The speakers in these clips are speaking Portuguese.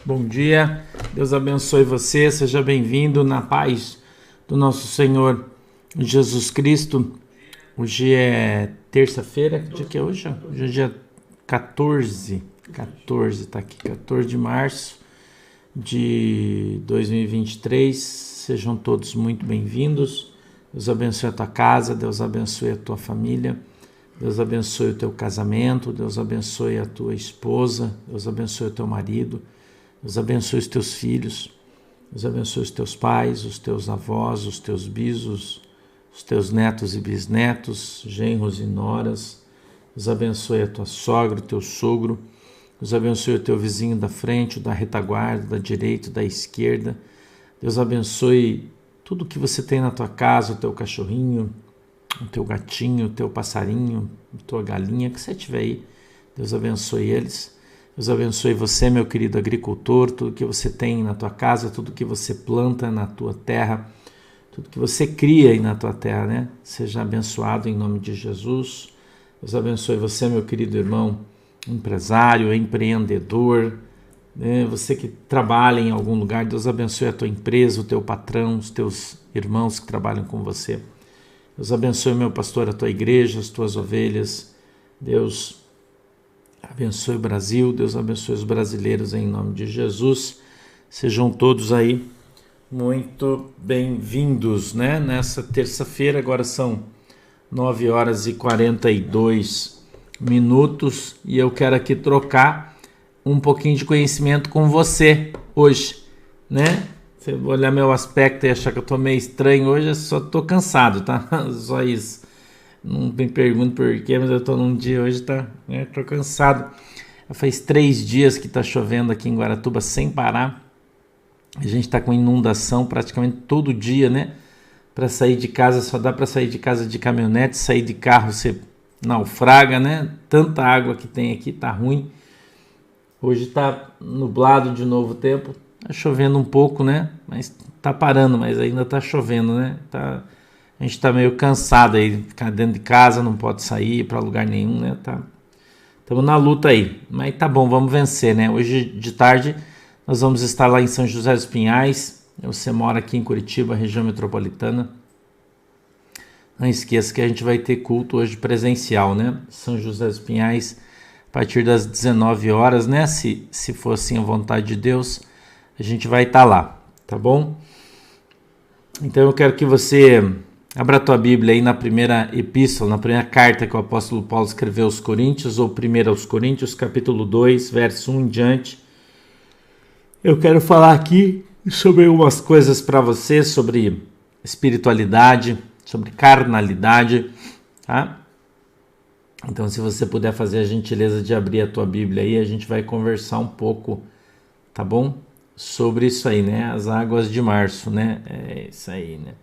Bom dia, Deus abençoe você, seja bem-vindo na paz do nosso Senhor Jesus Cristo. Hoje é terça-feira, que dia que é hoje? Hoje é dia 14, tá aqui, 14 de março de 2023. Sejam todos muito bem-vindos. Deus abençoe a tua casa, Deus abençoe a tua família, Deus abençoe o teu casamento, Deus abençoe a tua esposa, Deus abençoe o teu marido, Deus abençoe os teus filhos, Deus abençoe os teus pais, os teus avós, os teus bisos, os teus netos e bisnetos, genros e noras. Deus abençoe a tua sogra, o teu sogro. Deus abençoe o teu vizinho da frente, o da retaguarda, da direita, da esquerda. Deus abençoe tudo que você tem na tua casa, o teu cachorrinho, o teu gatinho, o teu passarinho, a tua galinha, que você tiver aí. Deus abençoe eles. Deus abençoe você, meu querido agricultor, tudo que você tem na tua casa, tudo que você planta na tua terra, tudo que você cria aí na tua terra, né? Seja abençoado em nome de Jesus. Deus abençoe você, meu querido irmão, empresário, empreendedor, né? Você que trabalha em algum lugar, Deus abençoe a tua empresa, o teu patrão, os teus irmãos que trabalham com você. Deus abençoe, meu pastor, a tua igreja, as tuas ovelhas. Deus abençoe o Brasil, Deus abençoe os brasileiros em nome de Jesus. Sejam todos aí muito bem-vindos, né? Nessa terça-feira, agora são 9 horas e 42 minutos e eu quero aqui trocar um pouquinho de conhecimento com você hoje, né? Você vai olhar meu aspecto e achar que eu tô meio estranho hoje, eu só tô cansado, tá? Só isso. Não me pergunto por quê, mas eu tô num dia hoje, tá? Tô cansado. Faz 3 dias que tá chovendo aqui em Guaratuba sem parar. A gente tá com inundação praticamente todo dia, né? Para sair de casa, só dá para sair de casa de caminhonete, sair de carro você naufraga, né? Tanta água que tem aqui, tá ruim. Hoje tá nublado de novo o tempo, tá chovendo um pouco, né? Mas tá parando, mas ainda tá chovendo, né? A gente tá meio cansado aí, ficar dentro de casa, não pode sair para lugar nenhum, né? Estamos na luta aí, mas tá bom, vamos vencer, né? Hoje de tarde nós vamos estar lá em São José dos Pinhais. Você mora aqui em Curitiba, região metropolitana. Não esqueça que a gente vai ter culto hoje presencial, né? São José dos Pinhais, a partir das 19 horas, né? Se for assim a vontade de Deus, a gente vai estar lá, tá bom? Então eu quero que você abra a tua Bíblia aí na primeira epístola, na primeira carta que o apóstolo Paulo escreveu aos Coríntios, ou 1 aos Coríntios, capítulo 2, verso 1 em diante. Eu quero falar aqui sobre algumas coisas para você, sobre espiritualidade, sobre carnalidade, tá? Então, se você puder fazer a gentileza de abrir a tua Bíblia aí, a gente vai conversar um pouco, tá bom? Sobre isso aí, né? As águas de março, né? É isso aí, né?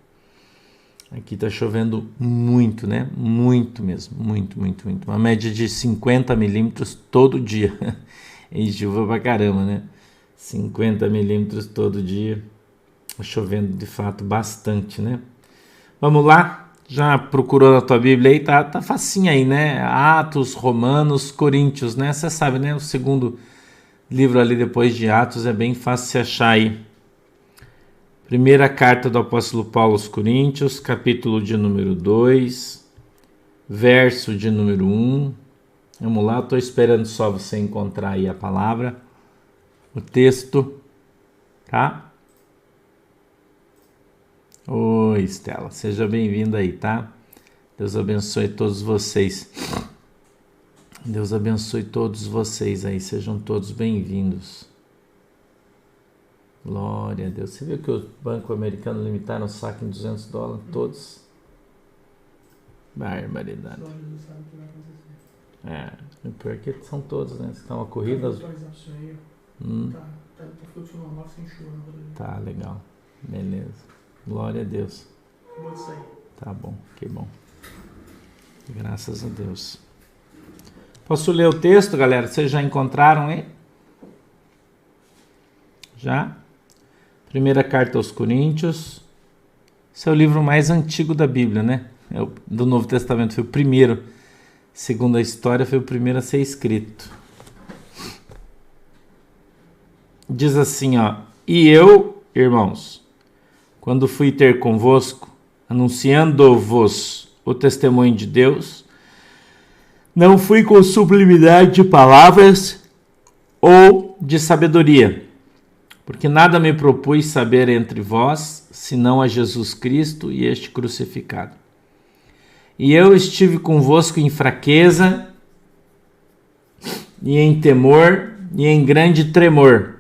Aqui tá chovendo muito, né? Muito mesmo, muito. Uma média de 50 milímetros todo dia. E chuva pra caramba, né? 50 milímetros todo dia. Chovendo de fato bastante, né? Vamos lá? Já procurou na tua Bíblia aí? Tá facinho aí, né? Atos, Romanos, Coríntios, né? Você sabe, né? O segundo livro ali depois de Atos é bem fácil se achar aí. Primeira carta do apóstolo Paulo aos Coríntios, capítulo de número 2, verso de número 1. Vamos lá, estou esperando só você encontrar aí a palavra, o texto, tá? Oi, Estela, seja bem-vinda aí, tá? Deus abençoe todos vocês. Deus abençoe todos vocês aí, sejam todos bem-vindos. Glória a Deus. Você viu que o Banco Americano limitaram o saque em $200 todos? Barbaridade. Porque são todos, né? Estão a corrida. Tá legal. Beleza. Glória a Deus. Tá bom, que bom. Graças a Deus. Posso ler o texto, galera? Vocês já encontraram aí? Já? Primeira carta aos Coríntios. Esse é o livro mais antigo da Bíblia, né? Do Novo Testamento. Foi o primeiro. Segundo a história, foi o primeiro a ser escrito. diz assim, ó: e eu, irmãos, quando fui ter convosco, anunciando-vos o testemunho de Deus, não fui com sublimidade de palavras ou de sabedoria, porque nada me propus saber entre vós, senão a Jesus Cristo e este crucificado. E eu estive convosco em fraqueza, e em temor, e em grande tremor.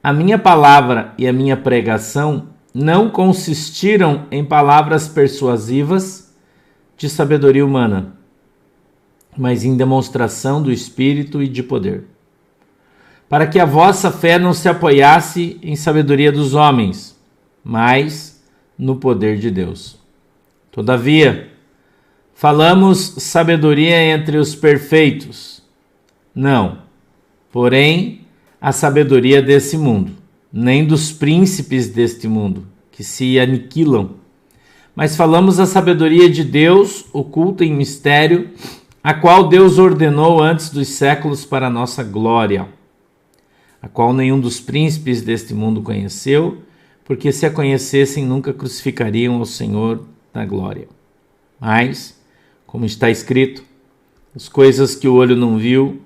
A minha palavra e a minha pregação não consistiram em palavras persuasivas de sabedoria humana, mas em demonstração do Espírito e de poder, para que a vossa fé não se apoiasse em sabedoria dos homens, mas no poder de Deus. Todavia, falamos sabedoria entre os perfeitos, não, porém, a sabedoria desse mundo, nem dos príncipes deste mundo, que se aniquilam, mas falamos a sabedoria de Deus, oculta em mistério, a qual Deus ordenou antes dos séculos para a nossa glória, a qual nenhum dos príncipes deste mundo conheceu, porque se a conhecessem nunca crucificariam ao Senhor da glória. Mas, como está escrito, as coisas que o olho não viu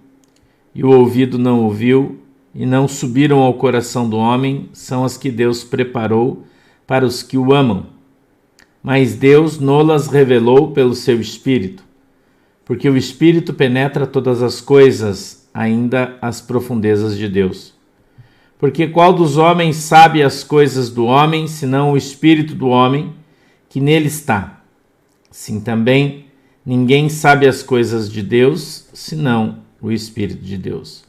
e o ouvido não ouviu e não subiram ao coração do homem são as que Deus preparou para os que o amam. Mas Deus nolas revelou pelo seu Espírito, porque o Espírito penetra todas as coisas, ainda as profundezas de Deus. Porque qual dos homens sabe as coisas do homem, senão o Espírito do homem que nele está? Assim também, ninguém sabe as coisas de Deus, senão o Espírito de Deus.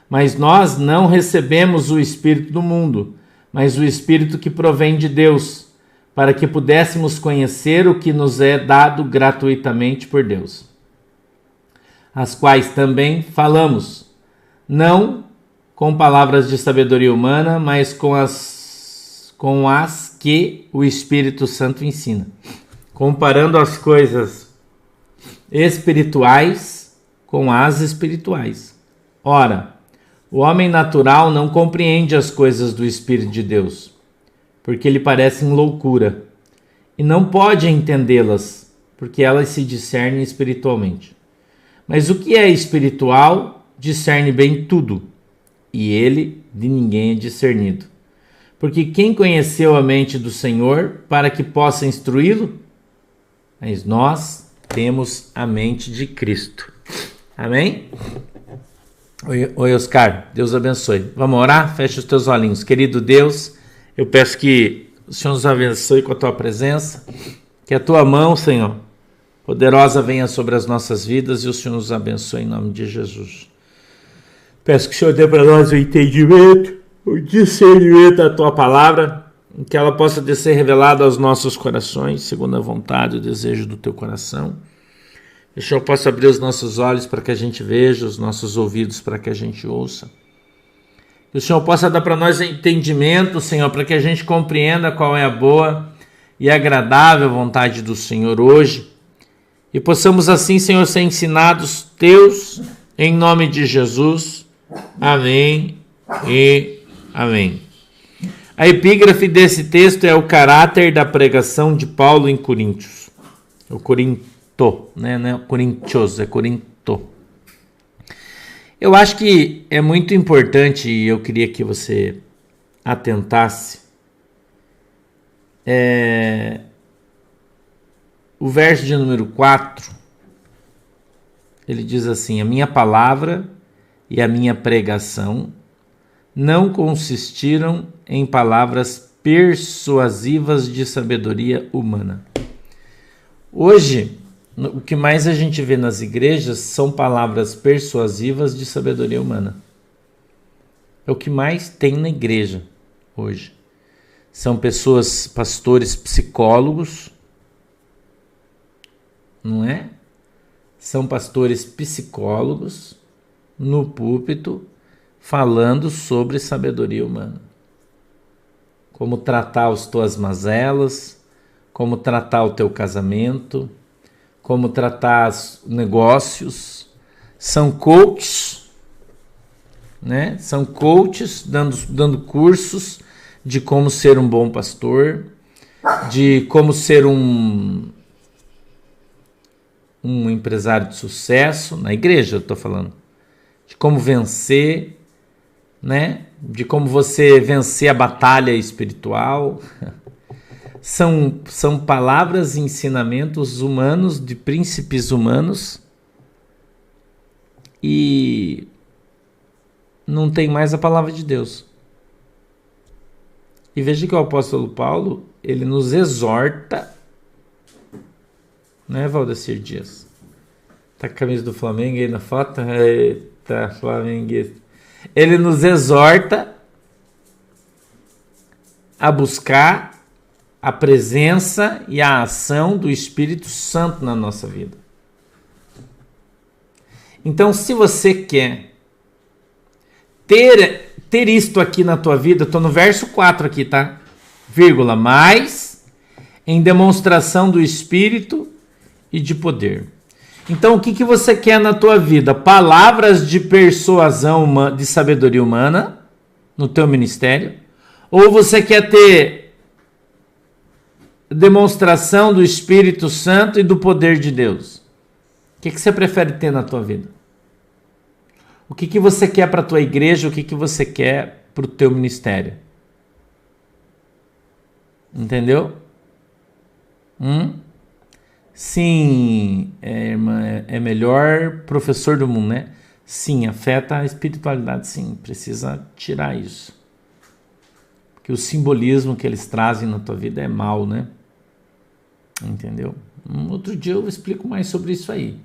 Mas nós não recebemos o Espírito do mundo, mas o Espírito que provém de Deus, para que pudéssemos conhecer o que nos é dado gratuitamente por Deus, as quais também falamos, não com palavras de sabedoria humana, mas com as que o Espírito Santo ensina, comparando as coisas espirituais com as espirituais. Ora, o homem natural não compreende as coisas do Espírito de Deus, porque lhe parecem loucura, e não pode entendê-las, porque elas se discernem espiritualmente. Mas o que é espiritual discerne bem tudo, e ele de ninguém é discernido. Porque quem conheceu a mente do Senhor para que possa instruí-lo? Mas nós temos a mente de Cristo. Amém? Oi, Oscar. Deus abençoe. Vamos orar? Fecha os teus olhinhos. Querido Deus, eu peço que o Senhor nos abençoe com a tua presença, que a tua mão, Senhor, poderosa venha sobre as nossas vidas e o Senhor nos abençoe em nome de Jesus. Peço que o Senhor dê para nós o entendimento, o discernimento da tua palavra, que ela possa ser revelada aos nossos corações, segundo a vontade e o desejo do teu coração. Que o Senhor possa abrir os nossos olhos para que a gente veja, os nossos ouvidos para que a gente ouça. Que o Senhor possa dar para nós entendimento, Senhor, para que a gente compreenda qual é a boa e agradável vontade do Senhor hoje. E possamos assim, Senhor, ser ensinados teus, em nome de Jesus. Amém e amém. A epígrafe desse texto é o caráter da pregação de Paulo em Coríntios. O Corinto, né? Não é Coríntios, é Corinto. Eu acho que é muito importante e eu queria que você atentasse. O verso de número 4, ele diz assim: a minha palavra e a minha pregação não consistiram em palavras persuasivas de sabedoria humana. Hoje, o que mais a gente vê nas igrejas são palavras persuasivas de sabedoria humana. É o que mais tem na igreja hoje. São pessoas, pastores, psicólogos, não é? São pastores psicólogos no púlpito falando sobre sabedoria humana. Como tratar as tuas mazelas, como tratar o teu casamento, como tratar os negócios. São coaches né? São coaches dando cursos de como ser um bom pastor, de como ser um empresário de sucesso, na igreja eu estou falando, de como vencer, né? De como você vencer a batalha espiritual. São palavras e ensinamentos humanos, de príncipes humanos, e não tem mais a palavra de Deus. E veja que o apóstolo Paulo, ele nos exorta, né, Valdecir Dias? Tá com a camisa do Flamengo aí na foto? Eita, flamenguista. Ele nos exorta a buscar a presença e a ação do Espírito Santo na nossa vida. Então, se você quer ter isto aqui na tua vida, eu estou no verso 4 aqui, tá? Vírgula, mas em demonstração do Espírito e de poder. Então, o que você quer na tua vida? Palavras de persuasão, de sabedoria humana no teu ministério? Ou você quer ter demonstração do Espírito Santo e do poder de Deus? O que você prefere ter na tua vida? O que você quer para a tua igreja? O que você quer para o teu ministério? Entendeu? Sim, é melhor professor do mundo, né? Sim, afeta a espiritualidade, sim. Precisa tirar isso. Porque o simbolismo que eles trazem na tua vida é mal, né? Entendeu? Outro dia eu explico mais sobre isso aí,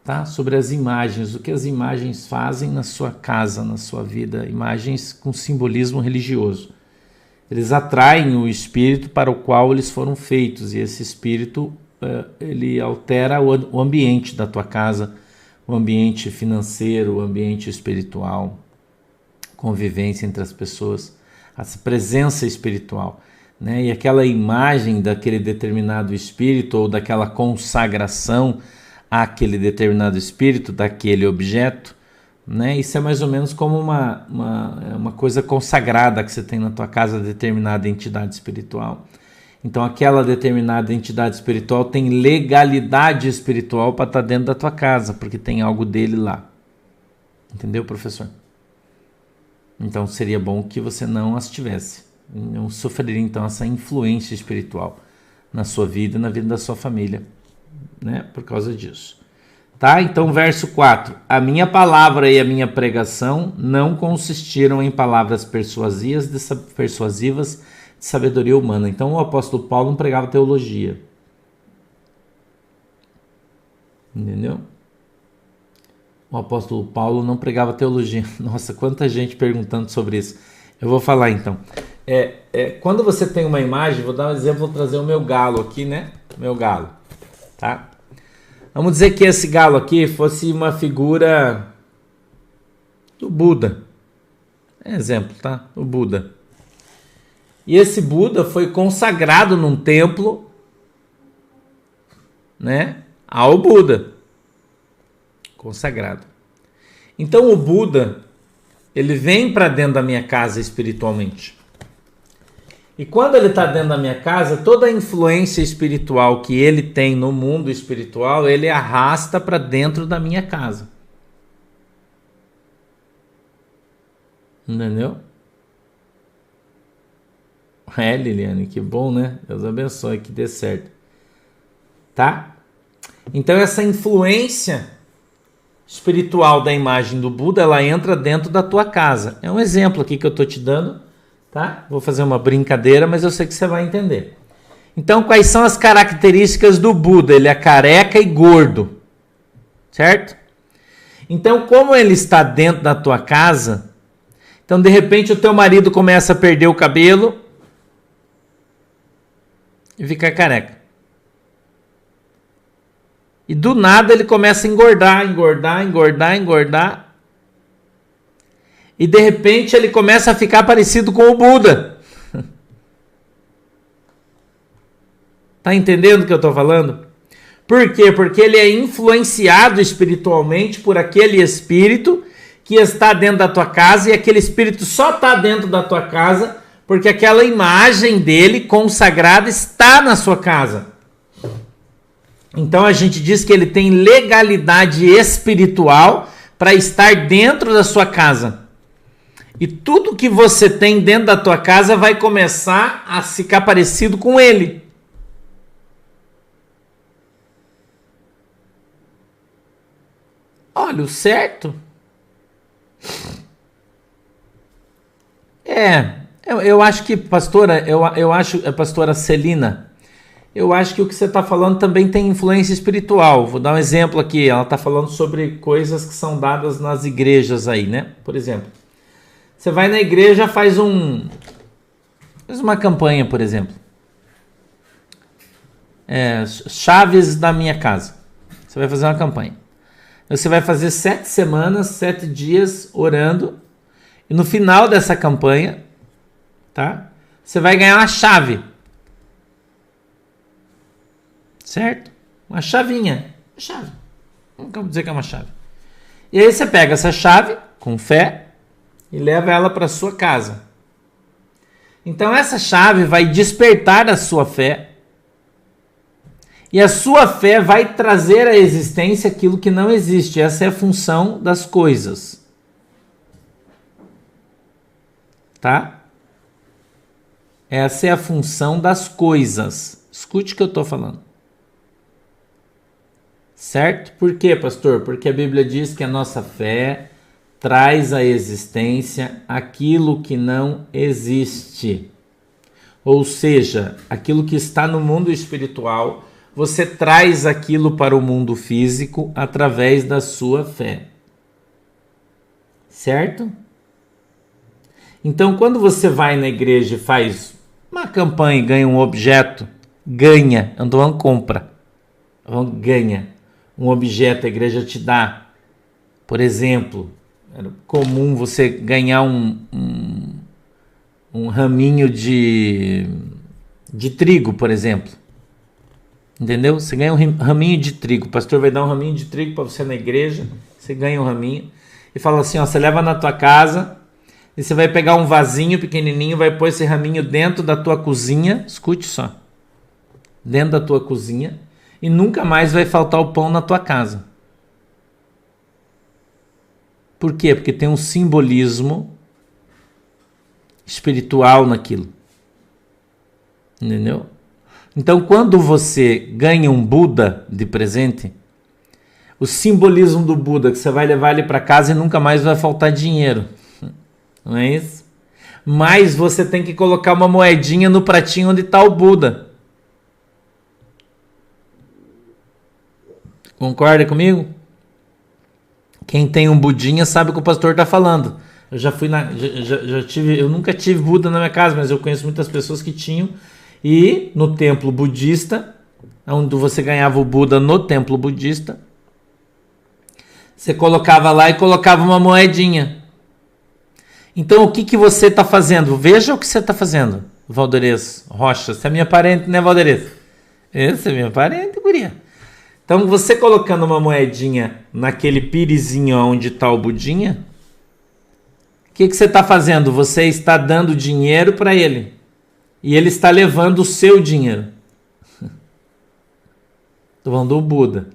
tá? Sobre as imagens, o que as imagens fazem na sua casa, na sua vida, imagens com simbolismo religioso. Eles atraem o espírito para o qual eles foram feitos, e esse espírito ele altera o ambiente da tua casa, o ambiente financeiro, o ambiente espiritual, convivência entre as pessoas, a presença espiritual. Né? E aquela imagem daquele determinado espírito ou daquela consagração àquele determinado espírito, daquele objeto, né? Isso é mais ou menos como uma coisa consagrada que você tem na tua casa, determinada entidade espiritual. Então aquela determinada entidade espiritual tem legalidade espiritual para estar dentro da tua casa, porque tem algo dele lá. Entendeu, professor? Então seria bom que você não as tivesse. Não sofreria então essa influência espiritual na sua vida e na vida da sua família, né? Por causa disso. Tá? Então, verso 4. A minha palavra e a minha pregação não consistiram em palavras persuasivas de sabedoria humana. Então, o apóstolo Paulo não pregava teologia. Entendeu? O apóstolo Paulo não pregava teologia. Nossa, quanta gente perguntando sobre isso. Eu vou falar então. Quando você tem uma imagem, vou dar um exemplo, vou trazer o meu galo aqui, né? Meu galo, tá? Vamos dizer que esse galo aqui fosse uma figura do Buda. Exemplo, tá? O Buda. E esse Buda foi consagrado num templo, né? Ao Buda. Consagrado. Então o Buda, ele vem para dentro da minha casa espiritualmente. E quando ele está dentro da minha casa, toda a influência espiritual que ele tem no mundo espiritual, ele arrasta para dentro da minha casa. Entendeu? Liliane, que bom, né? Deus abençoe, que dê certo. Tá? Então essa influência espiritual da imagem do Buda, ela entra dentro da tua casa. É um exemplo aqui que eu estou te dando. Tá? Vou fazer uma brincadeira, mas eu sei que você vai entender. Então, quais são as características do Buda? Ele é careca e gordo, certo? Então, como ele está dentro da tua casa, então, de repente, o teu marido começa a perder o cabelo e fica careca. E do nada ele começa a engordar. E de repente ele começa a ficar parecido com o Buda. Tá entendendo o que eu estou falando? Por quê? Porque ele é influenciado espiritualmente por aquele espírito que está dentro da tua casa e aquele espírito só está dentro da tua casa porque aquela imagem dele consagrada está na sua casa. Então a gente diz que ele tem legalidade espiritual para estar dentro da sua casa. E tudo que você tem dentro da tua casa vai começar a ficar parecido com ele. Olha, o certo eu acho que, pastora, eu acho, pastora Celina, eu acho que o que você está falando também tem influência espiritual. Vou dar um exemplo aqui. Ela está falando sobre coisas que são dadas nas igrejas aí, né? Por exemplo, você vai na igreja, faz uma campanha, por exemplo. Chaves da minha casa. Você vai fazer uma campanha. Você vai fazer 7 semanas, 7 dias orando. E no final dessa campanha, tá? Você vai ganhar uma chave. Certo? Uma chavinha. Uma chave. Vamos dizer que é uma chave. E aí você pega essa chave, com fé, e leva ela para sua casa. Então essa chave vai despertar a sua fé. E a sua fé vai trazer à existência aquilo que não existe. Essa é a função das coisas. Tá? Essa é a função das coisas. Escute o que eu estou falando. Certo? Por quê, pastor? Porque a Bíblia diz que a nossa fé traz à existência aquilo que não existe. Ou seja, aquilo que está no mundo espiritual, você traz aquilo para o mundo físico através da sua fé. Certo? Então, quando você vai na igreja e faz uma campanha e ganha um objeto, ganha, eu não estou falando compra, ganha um objeto, a igreja te dá. Por exemplo, era comum você ganhar um raminho de trigo, por exemplo. Entendeu? Você ganha um raminho de trigo. O pastor vai dar um raminho de trigo para você na igreja. Você ganha um raminho. E fala assim, ó, você leva na tua casa e você vai pegar um vasinho pequenininho, vai pôr esse raminho dentro da tua cozinha. Escute só. Dentro da tua cozinha. E nunca mais vai faltar o pão na tua casa. Por quê? Porque tem um simbolismo espiritual naquilo. Entendeu? Então, quando você ganha um Buda de presente, o simbolismo do Buda que você vai levar ele para casa e nunca mais vai faltar dinheiro. Não é isso? Mas você tem que colocar uma moedinha no pratinho onde está o Buda. Concorda comigo? Quem tem um budinha sabe o que o pastor está falando. Eu já fui eu nunca tive Buda na minha casa, mas eu conheço muitas pessoas que tinham. E no templo budista, onde você ganhava o Buda no templo budista, você colocava lá e colocava uma moedinha. Então o que você está fazendo? Veja o que você está fazendo, Valderez Rocha. Você é minha parente, né, Valderez? Você é minha parente, guria. Então você colocando uma moedinha naquele pirizinho onde está o Budinha, o que você está fazendo? Você está dando dinheiro para ele. E ele está levando o seu dinheiro. Estou falando do Buda.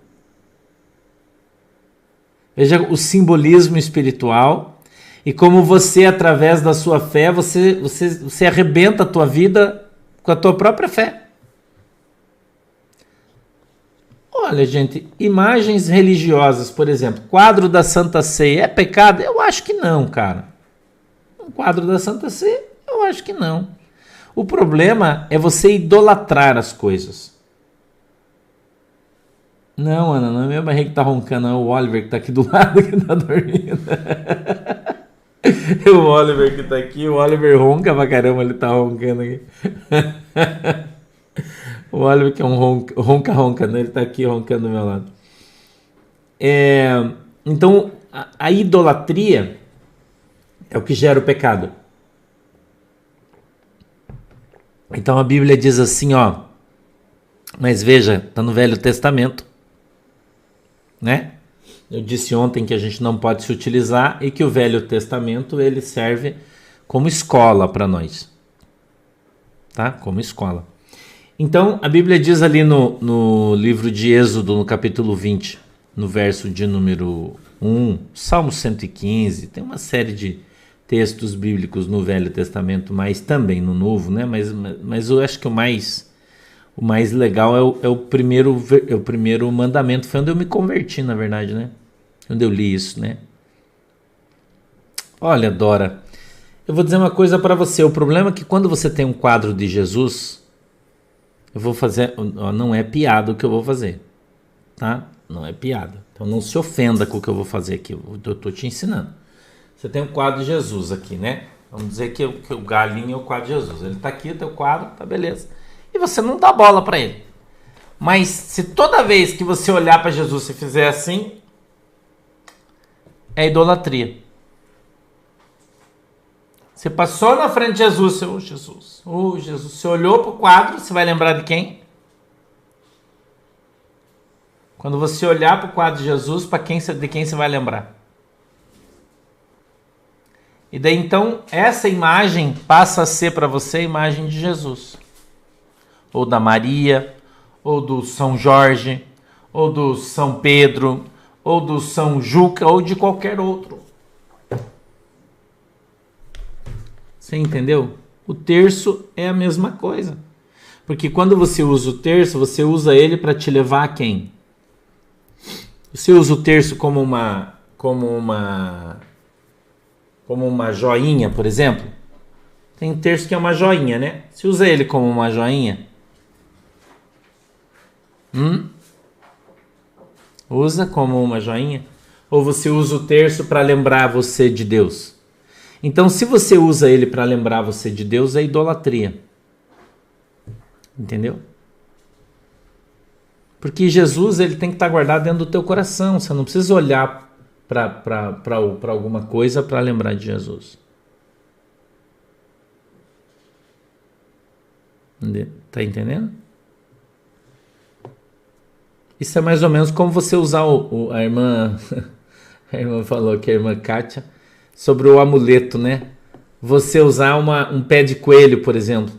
Veja o simbolismo espiritual e como você, através da sua fé, você arrebenta a tua vida com a tua própria fé. Olha, gente, imagens religiosas, por exemplo, quadro da Santa Ceia é pecado? Eu acho que não, cara. Um quadro da Santa Ceia, eu acho que não. O problema é você idolatrar as coisas. Não, Ana, não é minha barriga que tá roncando, é o Oliver que tá aqui do lado que tá dormindo. É o Oliver que tá aqui, o Oliver ronca pra caramba, ele tá roncando aqui. O Oliver que é um ronca, né? Ele tá aqui roncando do meu lado. Então, a idolatria é o que gera o pecado. Então a Bíblia diz assim, ó, mas veja, tá no Velho Testamento, né? Eu disse ontem que a gente não pode se utilizar e que o Velho Testamento ele serve como escola para nós, tá? Como escola. Então, a Bíblia diz ali no livro de Êxodo, no capítulo 20, no verso de número 1, Salmo 115, tem uma série de textos bíblicos no Velho Testamento, mas também no Novo, né? Mas eu acho que o mais legal é o primeiro mandamento. Foi onde eu me converti, na verdade, né? Onde eu li isso, né? Olha, Dora, eu vou dizer uma coisa para você. O problema é que quando você tem um quadro de Jesus, eu vou fazer... Não é piada o que eu vou fazer, tá? Não é piada. Então não se ofenda com o que eu vou fazer aqui. Eu tô te ensinando. Você tem um quadro de Jesus aqui, né? Vamos dizer que o galinho é o quadro de Jesus. Ele tá aqui, o teu quadro, tá beleza. E você não dá bola para ele. Mas se toda vez que você olhar para Jesus e fizer assim, é idolatria. Você passou na frente de Jesus, Jesus, você olhou para o quadro, você vai lembrar de quem? Quando você olhar para o quadro de Jesus, de quem você vai lembrar? E daí então, essa imagem passa a ser para você a imagem de Jesus. Ou da Maria, ou do São Jorge, ou do São Pedro, ou do São Juca, ou de qualquer outro. Você entendeu? O terço é a mesma coisa. Porque quando você usa o terço, você usa ele para te levar a quem? Você usa o terço como uma joinha, por exemplo. Tem terço que é uma joinha, né? Você usa ele como uma joinha? Usa como uma joinha? Ou você usa o terço para lembrar você de Deus? Então, se você usa ele para lembrar você de Deus, é idolatria. Entendeu? Porque Jesus ele tem que estar guardado dentro do teu coração. Você não precisa olhar para alguma coisa para lembrar de Jesus. Tá entendendo? Isso é mais ou menos como você usar a irmã... A irmã falou que a irmã Kátia... Sobre o amuleto, né? Você usar um pé de coelho, por exemplo.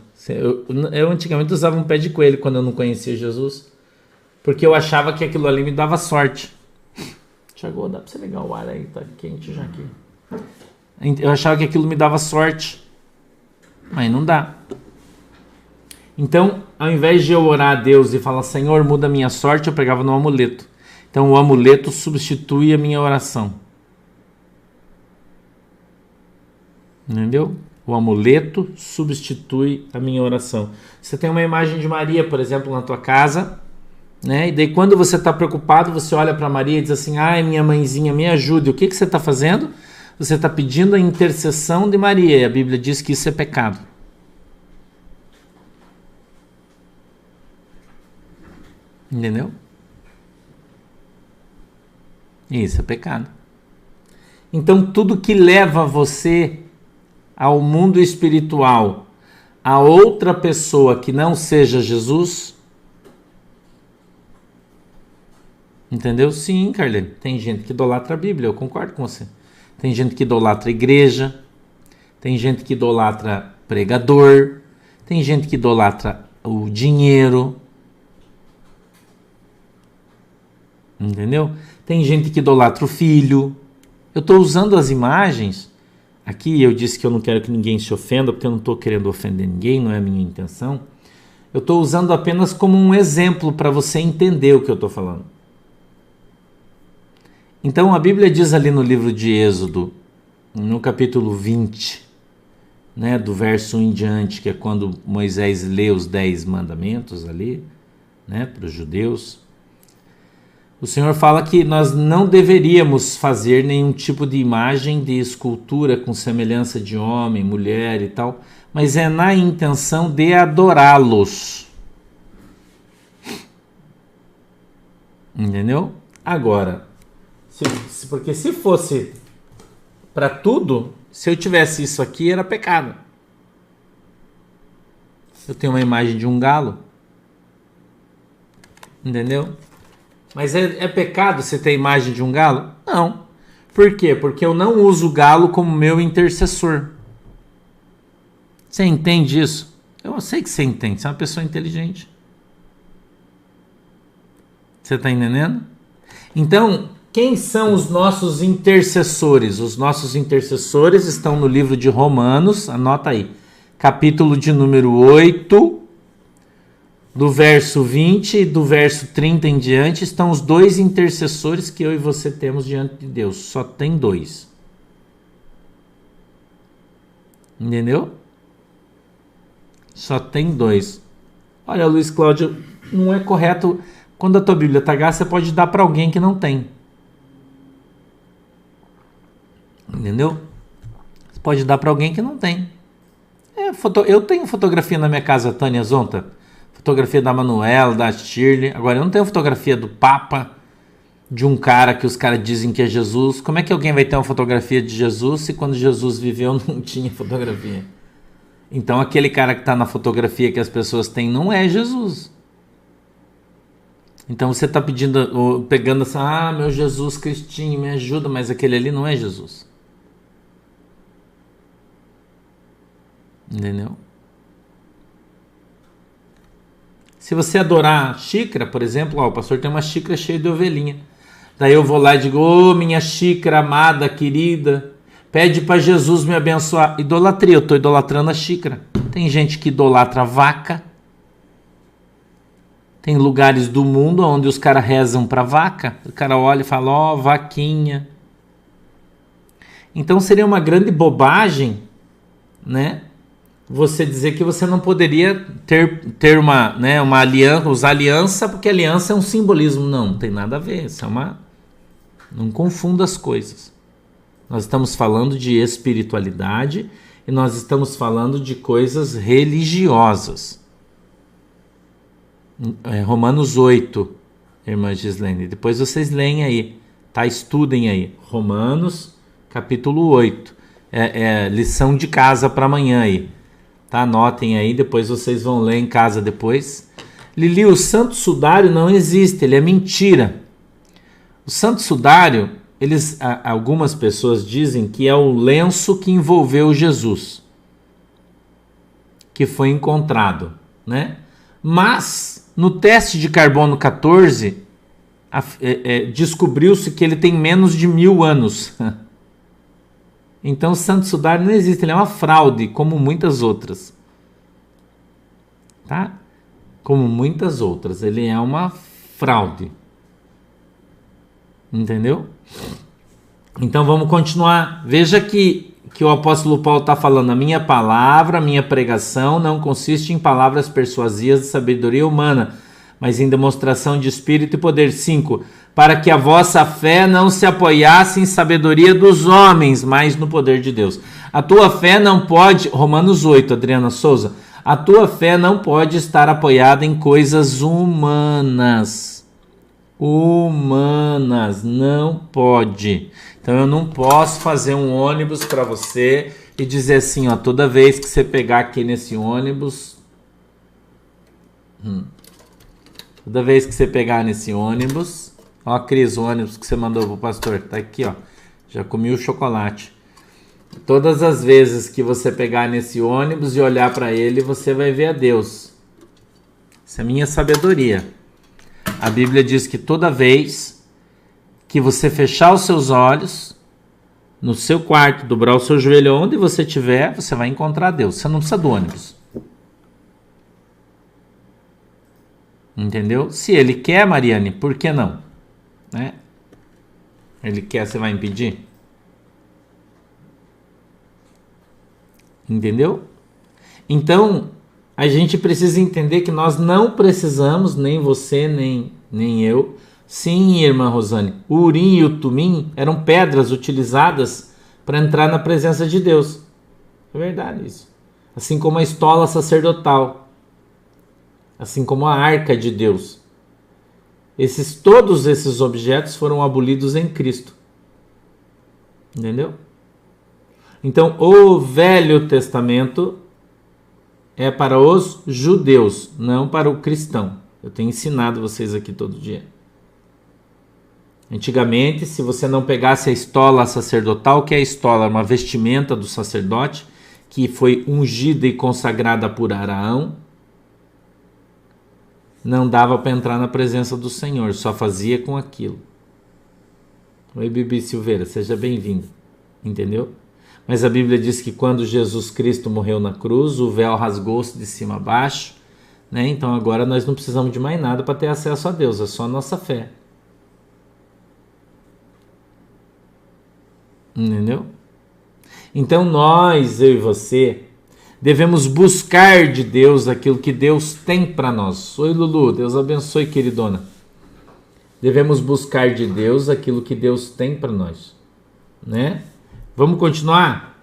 Eu antigamente usava um pé de coelho quando eu não conhecia Jesus. Porque eu achava que aquilo ali me dava sorte. Tiago, dá pra você ligar o ar aí? Tá quente já aqui. Eu achava que aquilo me dava sorte. Mas não dá. Então, ao invés de eu orar a Deus e falar, Senhor, muda a minha sorte, eu pegava no amuleto. Então, o amuleto substitui a minha oração. Entendeu? O amuleto substitui a minha oração. Você tem uma imagem de Maria, por exemplo, na tua casa, né? E daí quando você está preocupado, você olha para Maria e diz assim, ai minha mãezinha, me ajude. O que você está fazendo? Você está pedindo a intercessão de Maria. E a Bíblia diz que isso é pecado. Entendeu? Isso é pecado. Então tudo que leva você ao mundo espiritual, a outra pessoa que não seja Jesus, entendeu? Sim, Carlene, tem gente que idolatra a Bíblia, eu concordo com você. Tem gente que idolatra a igreja, tem gente que idolatra pregador, tem gente que idolatra o dinheiro, entendeu? Tem gente que idolatra o filho. Eu estou usando as imagens. Aqui eu disse que eu não quero que ninguém se ofenda, porque eu não estou querendo ofender ninguém, não é a minha intenção. Eu estou usando apenas como um exemplo para você entender o que eu estou falando. Então a Bíblia diz ali no livro de Êxodo, no capítulo 20, né, do verso 1 em diante, que é quando Moisés lê os 10 mandamentos ali, né, para os judeus. O Senhor fala que nós não deveríamos fazer nenhum tipo de imagem de escultura com semelhança de homem, mulher e tal, mas é na intenção de adorá-los. Entendeu? Agora, porque se fosse para tudo, se eu tivesse isso aqui, era pecado. Eu tenho uma imagem de um galo. Entendeu? Mas é pecado você ter a imagem de um galo? Não. Por quê? Porque eu não uso o galo como meu intercessor. Você entende isso? Eu sei que você entende, você é uma pessoa inteligente. Você está entendendo? Então, quem são os nossos intercessores? Os nossos intercessores estão no livro de Romanos, anota aí, capítulo de número 8, do verso 20 e do verso 30 em diante, estão os dois intercessores que eu e você temos diante de Deus. Só tem dois. Entendeu? Só tem dois. Olha, Luiz Cláudio, não é correto. Quando a tua Bíblia está gasta, você pode dar para alguém que não tem. Entendeu? Você pode dar para alguém que não tem. Eu tenho fotografia na minha casa, Tânia Zonta. Fotografia da Manuela, da Shirley. Agora, eu não tenho fotografia do Papa, de um cara que os caras dizem que é Jesus. Como é que alguém vai ter uma fotografia de Jesus se quando Jesus viveu não tinha fotografia? Então, aquele cara que está na fotografia que as pessoas têm não é Jesus. Então, você está pegando assim, meu Jesus Cristinho, me ajuda, mas aquele ali não é Jesus. Entendeu? Se você adorar xícara, por exemplo, o pastor tem uma xícara cheia de ovelhinha. Daí eu vou lá e digo, minha xícara amada, querida, pede para Jesus me abençoar. Idolatria, eu estou idolatrando a xícara. Tem gente que idolatra a vaca. Tem lugares do mundo onde os caras rezam para vaca. O cara olha e fala, vaquinha. Então seria uma grande bobagem, né? Você dizer que você não poderia ter uma aliança, usar aliança, porque aliança é um simbolismo. Não tem nada a ver. Isso não confunda as coisas. Nós estamos falando de espiritualidade e nós estamos falando de coisas religiosas. Romanos 8, irmã Gislene. Depois vocês leem aí, tá? Estudem aí. Romanos, capítulo 8. Lição de casa para amanhã aí. Tá? Anotem aí, depois vocês vão ler em casa depois. Lili, o Santo Sudário não existe, ele é mentira. O Santo Sudário, algumas pessoas dizem que é o lenço que envolveu Jesus, que foi encontrado, né? Mas, no teste de carbono 14, descobriu-se que ele tem menos de 1000 anos. Então o Santo Sudário não existe, ele é uma fraude, como muitas outras. Tá? Como muitas outras, ele é uma fraude. Entendeu? Então vamos continuar. Veja que o apóstolo Paulo está falando, a minha palavra, a minha pregação não consiste em palavras persuasivas de sabedoria humana, mas em demonstração de espírito e poder. 5. Para que a vossa fé não se apoiasse em sabedoria dos homens, mas no poder de Deus. A tua fé não pode, Romanos 8, Adriana Souza, a tua fé não pode estar apoiada em coisas humanas. Humanas, não pode. Então eu não posso fazer um ônibus para você e dizer assim, toda vez que você pegar aqui nesse ônibus, toda vez que você pegar nesse ônibus, Cris, o ônibus que você mandou pro pastor, tá aqui, já comi o chocolate. Todas as vezes que você pegar nesse ônibus e olhar para ele, você vai ver a Deus. Isso é minha sabedoria. A Bíblia diz que toda vez que você fechar os seus olhos, no seu quarto, dobrar o seu joelho onde você estiver, você vai encontrar Deus. Você não precisa do ônibus. Entendeu? Se ele quer, Mariane, por que não? Né? Ele quer, você vai impedir? Entendeu? Então, a gente precisa entender que nós não precisamos, nem você, nem eu. Sim, irmã Rosane, o Urim e o Tumim eram pedras utilizadas para entrar na presença de Deus. É verdade isso. Assim como a estola sacerdotal. Assim como a arca de Deus. Todos esses objetos foram abolidos em Cristo. Entendeu? Então, o Velho Testamento é para os judeus, não para o cristão. Eu tenho ensinado vocês aqui todo dia. Antigamente, se você não pegasse a estola sacerdotal, que é a estola, uma vestimenta do sacerdote, que foi ungida e consagrada por Araão, não dava para entrar na presença do Senhor, só fazia com aquilo. Oi, Bibi Silveira, seja bem-vindo. Entendeu? Mas a Bíblia diz que quando Jesus Cristo morreu na cruz, o véu rasgou-se de cima a baixo, né? Então agora nós não precisamos de mais nada para ter acesso a Deus, é só a nossa fé. Entendeu? Então nós, eu e você, devemos buscar de Deus aquilo que Deus tem para nós. Oi, Lulu, Deus abençoe, queridona. Devemos buscar de Deus aquilo que Deus tem para nós, né? Vamos continuar?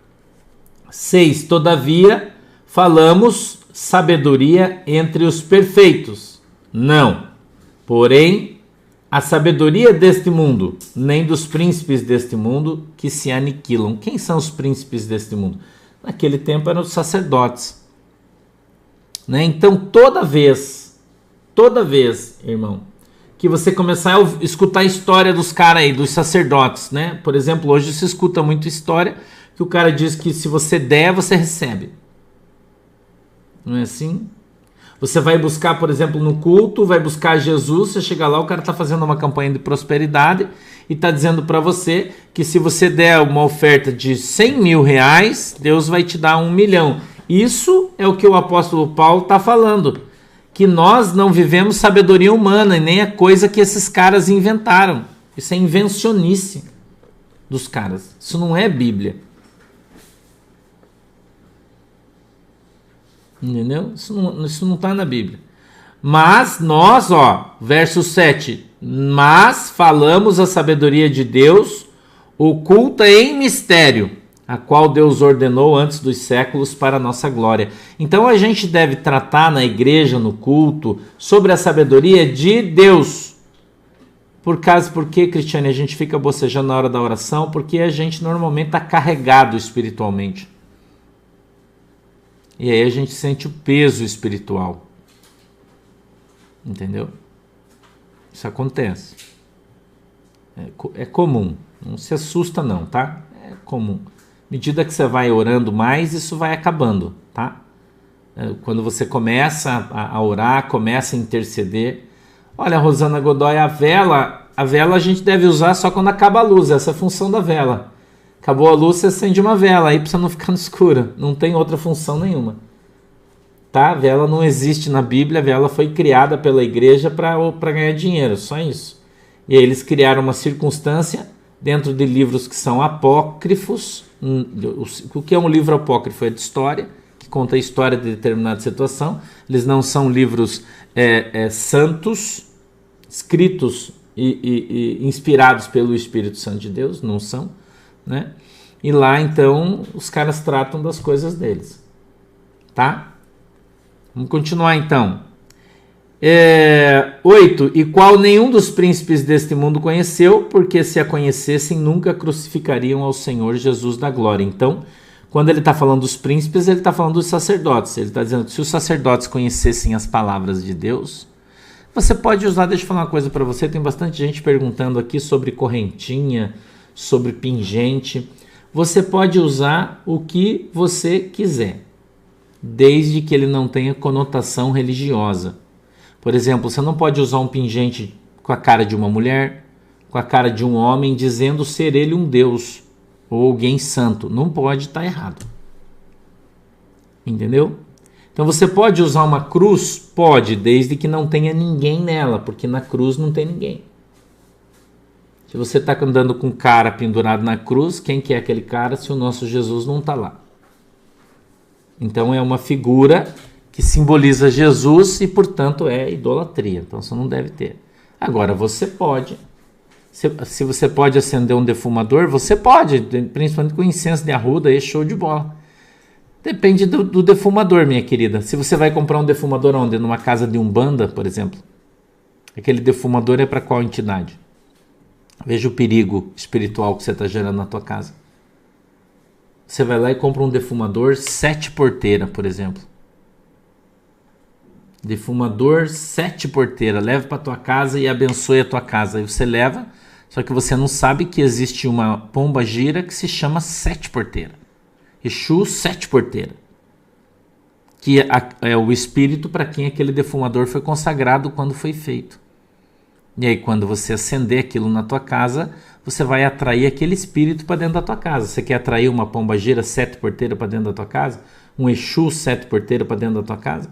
6. Todavia, falamos sabedoria entre os perfeitos. Não. Porém, a sabedoria deste mundo, nem dos príncipes deste mundo que se aniquilam. Quem são os príncipes deste mundo? Naquele tempo eram os sacerdotes, né? Então, toda vez, irmão, que você começar a escutar a história dos caras aí, dos sacerdotes, né? Por exemplo, hoje se escuta muito história que o cara diz que se você der, você recebe. Não é assim? Você vai buscar, por exemplo, no culto, vai buscar Jesus, você chega lá, o cara está fazendo uma campanha de prosperidade e está dizendo para você que se você der uma oferta de 100 mil reais, Deus vai te dar 1 milhão. Isso é o que o apóstolo Paulo está falando, que nós não vivemos sabedoria humana e nem a coisa que esses caras inventaram. Isso é invencionice dos caras. Isso não é Bíblia. Entendeu? Isso não está na Bíblia. Mas nós, verso 7. Mas falamos a sabedoria de Deus, oculta em mistério, a qual Deus ordenou antes dos séculos para a nossa glória. Então a gente deve tratar na igreja, no culto, sobre a sabedoria de Deus. Por que, Cristiane, a gente fica bocejando na hora da oração? Porque a gente normalmente está carregado espiritualmente. E aí a gente sente o peso espiritual. Entendeu? Isso acontece. É comum. Não se assusta não, tá? É comum. À medida que você vai orando mais, isso vai acabando, tá? Quando você começa a orar, começa a interceder. Olha, Rosana Godoy, a vela a gente deve usar só quando acaba a luz. Essa é a função da vela. Acabou a luz, você acende uma vela aí para você não ficar no escuro. Não tem outra função nenhuma. Tá? A vela não existe na Bíblia, a vela foi criada pela igreja para ganhar dinheiro, só isso. E aí eles criaram uma circunstância dentro de livros que são apócrifos. O que é um livro apócrifo? É de história, que conta a história de determinada situação. Eles não são livros santos, escritos e inspirados pelo Espírito Santo de Deus, não são, né? E lá então os caras tratam das coisas deles, tá? Vamos continuar então. 8. E qual nenhum dos príncipes deste mundo conheceu, porque se a conhecessem nunca crucificariam ao Senhor Jesus da glória. Então, quando ele está falando dos príncipes, ele está falando dos sacerdotes. Ele está dizendo que se os sacerdotes conhecessem as palavras de Deus, você pode usar, deixa eu falar uma coisa para você, tem bastante gente perguntando aqui sobre correntinha, sobre pingente. Você pode usar o que você quiser, desde que ele não tenha conotação religiosa. Por exemplo, você não pode usar um pingente com a cara de uma mulher, com a cara de um homem, dizendo ser ele um Deus ou alguém santo. Não pode, estar errado. Entendeu? Então você pode usar uma cruz? Pode, desde que não tenha ninguém nela, porque na cruz não tem ninguém. Se você está andando com um cara pendurado na cruz, quem que é aquele cara se o nosso Jesus não está lá? Então é uma figura que simboliza Jesus e, portanto, é idolatria. Então você não deve ter. Agora, você pode. Se você pode acender um defumador, você pode, principalmente com incenso de arruda, aí show de bola. Depende do defumador, minha querida. Se você vai comprar um defumador onde? Numa casa de umbanda, por exemplo. Aquele defumador é para qual entidade? Veja o perigo espiritual que você está gerando na tua casa. Você vai lá e compra um defumador 7 porteira, por exemplo. Defumador 7 porteira. Leva para tua casa e abençoe a tua casa. Aí você leva, Só que você não sabe que existe uma pomba gira que se chama Sete Porteira. Exu Sete Porteira. Que é o espírito para quem aquele defumador foi consagrado quando foi feito. E aí quando você acender aquilo na tua casa, você vai atrair aquele espírito para dentro da tua casa. Você quer atrair uma pomba gira Sete Porteira para dentro da tua casa? Um Exu Sete Porteira para dentro da tua casa?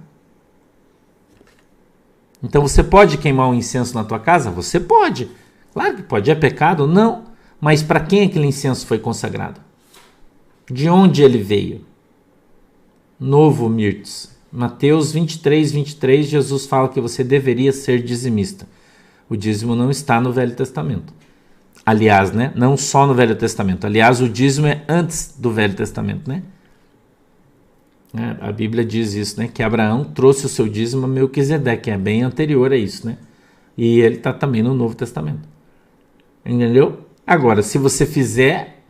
Então você pode queimar um incenso na tua casa? Você pode. Claro que pode. É pecado? Não. Mas para quem aquele incenso foi consagrado? De onde ele veio? Novo Mirtes. Mateus 23, 23, Jesus fala que você deveria ser dizimista. O dízimo não está no Velho Testamento. Aliás, né? Não só no Velho Testamento. Aliás, o dízimo é antes do Velho Testamento, né? A Bíblia diz isso, né? Que Abraão trouxe o seu dízimo a Melquisedeque, que é bem anterior a isso, né? E ele está também no Novo Testamento. Entendeu? Agora, se você fizer,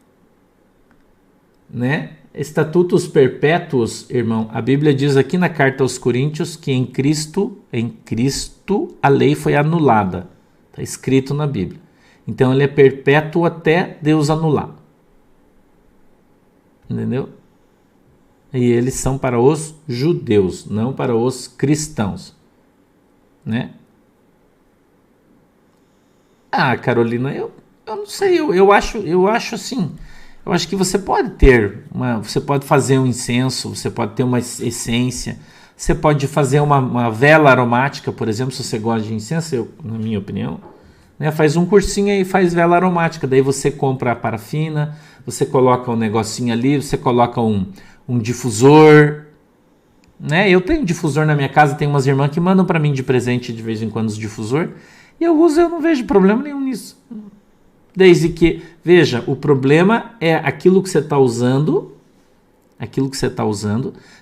né? Estatutos perpétuos, irmão, a Bíblia diz aqui na carta aos Coríntios que em Cristo a lei foi anulada. Está escrito na Bíblia. Então ele é perpétuo até Deus anular. Entendeu? E eles são para os judeus, não para os cristãos. Né? Ah, Carolina, eu não sei, eu acho assim, eu acho que você pode você pode fazer um incenso, você pode ter uma essência, você pode fazer uma vela aromática, por exemplo, se você gosta de incenso, na minha opinião, né, faz um cursinho aí e faz vela aromática, daí você compra a parafina, você coloca um negocinho ali, você coloca um difusor, né? Eu tenho difusor na minha casa, tem umas irmãs que mandam para mim de presente de vez em quando os difusor, e eu uso, eu não vejo problema nenhum nisso. Desde que, veja, o problema é aquilo que você está usando,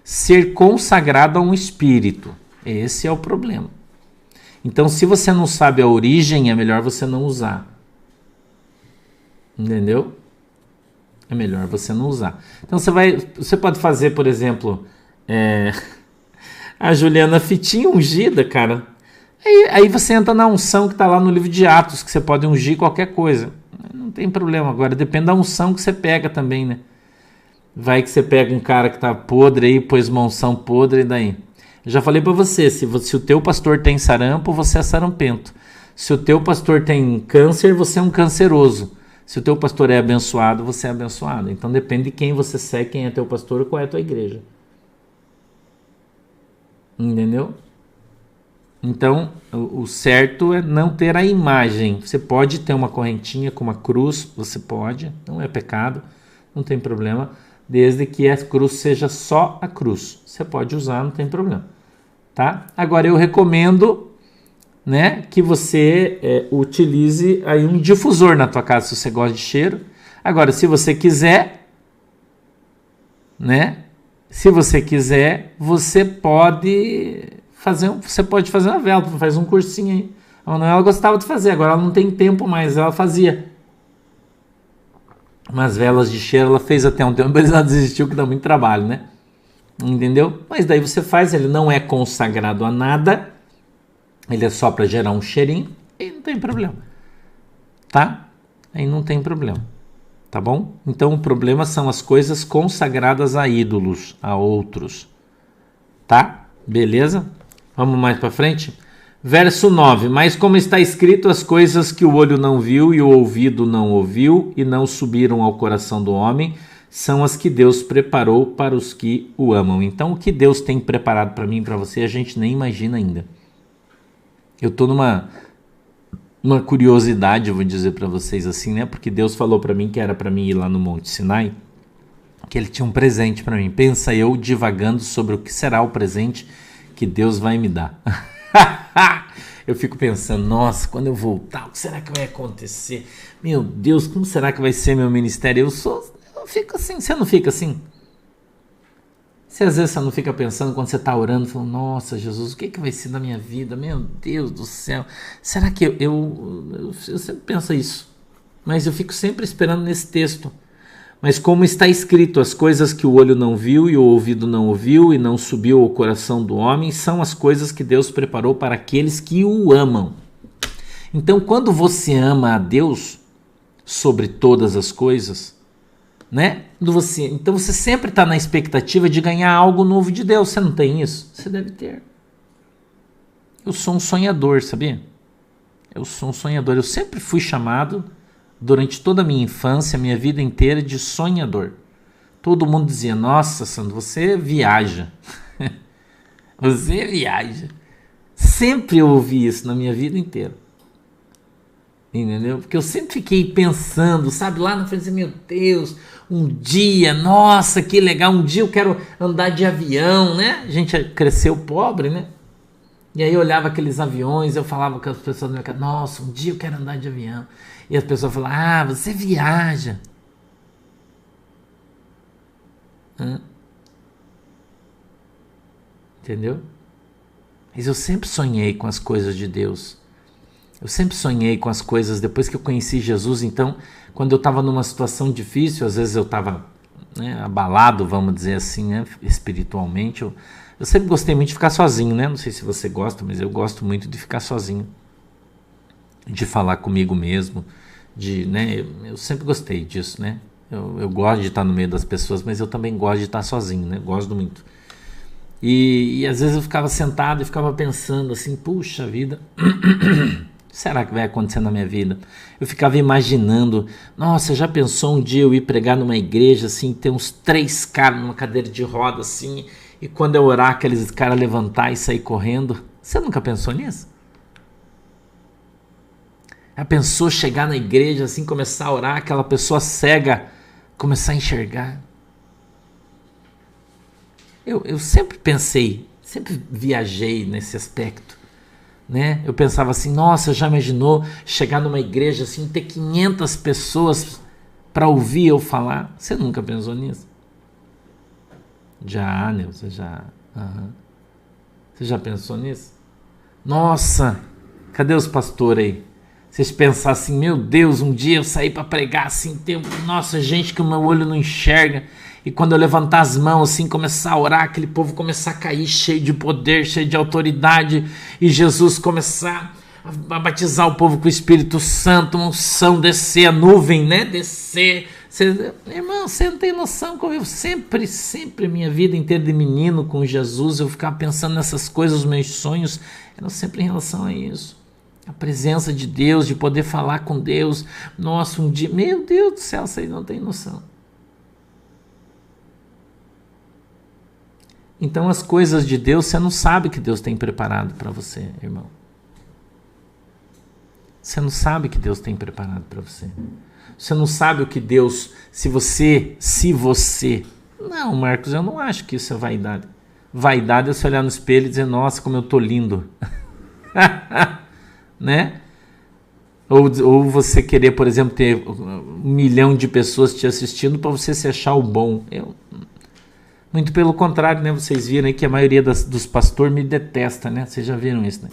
ser consagrado a um espírito. Esse é o problema. Então, se você não sabe a origem, é melhor você não usar. Entendeu? É melhor você não usar. Então, você pode fazer, por exemplo, a Juliana Fitinha ungida, cara. Aí você entra na unção que está lá no livro de Atos, que você pode ungir qualquer coisa. Não tem problema. Agora, depende da unção que você pega também, né? Vai que você pega um cara que tá podre aí, pôs uma unção podre, e daí? Eu já falei para você, se o teu pastor tem sarampo, você é sarampento. Se o teu pastor tem câncer, você é um canceroso. Se o teu pastor é abençoado, você é abençoado. Então depende de quem você segue, quem é teu pastor e qual é a tua igreja. Entendeu? Então, o certo é não ter a imagem. Você pode ter uma correntinha com uma cruz, você pode, não é pecado, não tem problema, desde que a cruz seja só a cruz. Você pode usar, não tem problema. Tá? Agora, eu recomendo, né, que você utilize aí um difusor na tua casa, se você gosta de cheiro. Agora, se você quiser, né, você pode fazer uma vela, faz um cursinho aí. A Manuela gostava de fazer, agora ela não tem tempo mais, ela fazia umas velas de cheiro, ela fez até um tempo, mas ela desistiu, que dá muito trabalho, né? Entendeu? Mas daí você faz, ele não é consagrado a nada, ele é só para gerar um cheirinho, e não tem problema, tá? Aí não tem problema, tá bom? Então o problema são as coisas consagradas a ídolos, a outros, tá? Beleza? Vamos mais para frente? Verso 9. Mas como está escrito, as coisas que o olho não viu e o ouvido não ouviu e não subiram ao coração do homem, são as que Deus preparou para os que o amam. Então, o que Deus tem preparado para mim e para você, a gente nem imagina ainda. Eu estou numa curiosidade, eu vou dizer para vocês assim, né? Porque Deus falou para mim que era para mim ir lá no Monte Sinai, que ele tinha um presente para mim. Pensa eu divagando sobre o que será o presente que Deus vai me dar. Eu fico pensando, nossa, quando eu voltar, o que será que vai acontecer? Meu Deus, como será que vai ser meu ministério? Eu fico assim, você não fica assim? Se às vezes você não fica pensando quando você está orando, falando, nossa, Jesus, o que vai ser da minha vida? Meu Deus do céu, será que eu sempre penso isso, mas eu fico sempre esperando nesse texto. Mas como está escrito, as coisas que o olho não viu e o ouvido não ouviu e não subiu ao coração do homem, são as coisas que Deus preparou para aqueles que o amam. Então, quando você ama a Deus sobre todas as coisas, né? Então você sempre está na expectativa de ganhar algo novo de Deus. Você não tem isso? Você deve ter. Eu sou um sonhador, sabia? Eu sou um sonhador. Eu sempre fui chamado, durante toda a minha infância, a minha vida inteira, de sonhador. Todo mundo dizia, nossa, Sandro, você viaja. Você viaja. Sempre eu ouvi isso na minha vida inteira. Entendeu? Porque eu sempre fiquei pensando, sabe, lá na frente, meu Deus, um dia, nossa, que legal, um dia eu quero andar de avião, né? A gente cresceu pobre, né? E aí eu olhava aqueles aviões, eu falava com as pessoas do mercado, nossa, um dia eu quero andar de avião. E as pessoas falavam, ah, você viaja. Entendeu? Mas eu sempre sonhei com as coisas de Deus. Eu sempre sonhei com as coisas, depois que eu conheci Jesus. Então, quando eu estava numa situação difícil, às vezes eu estava, né, abalado, vamos dizer assim, né, espiritualmente. Eu sempre gostei muito de ficar sozinho, né? Não sei se você gosta, mas eu gosto muito de ficar sozinho. De falar comigo mesmo. Né, eu sempre gostei disso, né? Eu gosto de estar no meio das pessoas, mas eu também gosto de estar sozinho, né? Gosto muito. E às vezes eu ficava sentado e ficava pensando assim, puxa vida, será que vai acontecer na minha vida? Eu ficava imaginando, nossa, já pensou um dia eu ir pregar numa igreja assim, ter uns 3 caras numa cadeira de roda assim, e quando eu orar, aqueles caras levantar e sair correndo? Você nunca pensou nisso? Já pensou chegar na igreja assim, começar a orar, aquela pessoa cega começar a enxergar? Eu sempre pensei, sempre viajei nesse aspecto, né? Eu pensava assim, nossa, já imaginou chegar numa igreja assim, ter 500 pessoas para ouvir eu falar? Você nunca pensou nisso? Já, né? Você já... Você já pensou nisso? Nossa, cadê os pastores aí? Vocês pensam assim, meu Deus, um dia eu sair para pregar assim, tem, nossa, gente que o meu olho não enxerga. E quando eu levantar as mãos assim, começar a orar, aquele povo começar a cair cheio de poder, cheio de autoridade, e Jesus começar a batizar o povo com o Espírito Santo, uma unção descer, a nuvem, né? Descer. Irmão, você não tem noção como eu sempre, minha vida inteira de menino com Jesus, eu ficava pensando nessas coisas, os meus sonhos eram sempre em relação a isso. A presença de Deus, de poder falar com Deus. Nossa, um dia, meu Deus do céu, vocês não têm noção. Então as coisas de Deus, você não sabe que Deus tem preparado para você, irmão. Você não sabe que Deus tem preparado para você. Você não sabe o que Deus, se você... Não, Marcos, eu não acho que isso é vaidade. Vaidade é você olhar no espelho e dizer, nossa, como eu tô lindo. Né? Ou você querer, por exemplo, ter 1 milhão de pessoas te assistindo para você se achar o bom. Muito pelo contrário, né? Vocês viram aí que a maioria dos pastores me detesta, né? Vocês já viram isso, né?